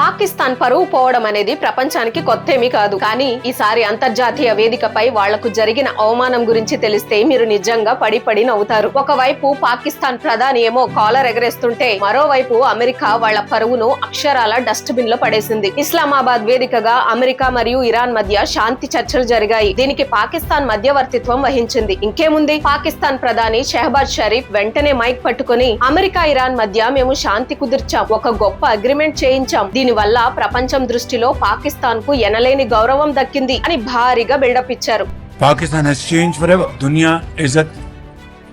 పాకిస్తాన్ పరువు పోవడం అనేది ప్రపంచానికి కొత్తేమీ కాదు. కానీ ఈసారి అంతర్జాతీయ వేదికపై వాళ్లకు జరిగిన అవమానం గురించి తెలిస్తే మీరు నిజంగా పడి నవ్వుతారు. ఒకవైపు పాకిస్తాన్ ప్రధాని ఏమో కాలర్ ఎగరేస్తుంటే మరోవైపు అమెరికా వాళ్ల పరువును అక్షరాల డస్ట్ బిన్ లో పడేసింది. ఇస్లామాబాద్ వేదికగా అమెరికా మరియు ఇరాన్ మధ్య శాంతి చర్చలు జరిగాయి. దీనికి పాకిస్తాన్ మధ్యవర్తిత్వం వహించింది. ఇంకేముంది, పాకిస్తాన్ ప్రధాని షెహబాజ్ షరీఫ్ వెంటనే మైక్ పట్టుకుని అమెరికా ఇరాన్ మధ్య మేము శాంతి కుదిర్చాం, ఒక గొప్ప అగ్రిమెంట్ చేయించాం, దీని వల్ల ప్రపంచం దృష్టిలో పాకిస్తాన్ కు ఎనలేని గౌరవం దక్కింది అని భారీగా బిల్డప్ ఇచ్చారు. Pakistan has changed forever. దునియా ఇజ్జత్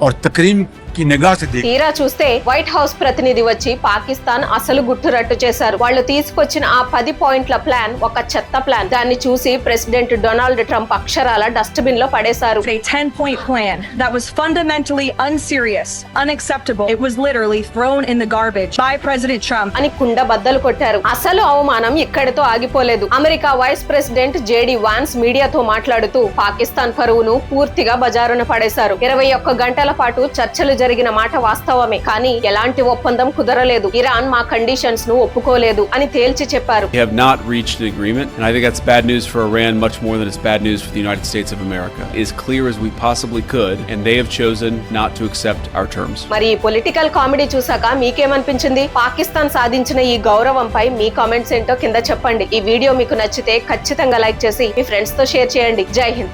और तकरीम की निगाह से देख తీరా చూస్తే వైట్ హౌస్ ప్రతినిధి వచ్చి పాకిస్తాన్ అసలు గుట్టురట్టు చేశారు. వాళ్ళు తీసుకొచ్చిన ఆ 10 పాయింట్ల ప్లాన్ ఒక చెత్త ప్లాన్. దాన్ని చూసి ప్రెసిడెంట్ డొనాల్డ్ ట్రంప్ అక్షరాల డస్ట్ బిన్ లో పడేశారు. A 10-point plan that was fundamentally unserious, unacceptable. It was literally thrown in the garbage by President Trump. అని కుండ బద్దలు కొట్టారు. అసలు అవమానం ఇక్కడితో ఆగిపోలేదు. America vice president JD Vance మీడియాతో మాట్లాడుతూ పాకిస్తాన్ పరువును పూర్తిగా బజారున పడేశారు. 21 గంటల పాటు చర్చలు జరిగిన మాట వాస్తవమే, కానీ ఎలాంటి ఒప్పందం కుదరలేదు. ఇరాన్ మా కండిషన్స్ ను ఒప్పుకోలేదు అని తేల్చి చెప్పారు. We have not reached an agreement, and I think that's bad news for Iran much more than it's bad news for the United States of America. As clear as we possibly could, and they have chosen not to accept our terms. మరి political comedy చూసాక మీకేమనిపించింది? పాకిస్తాన్ సాధించిన ఈ గౌరవంపై మీ comments ఏంటో కింద చెప్పండి. ఈ video మీకు నచ్చితే ఖచ్చితంగా లైక్ చేసి మీ ఫ్రెండ్స్ తో షేర్ చేయండి. జై హింద్.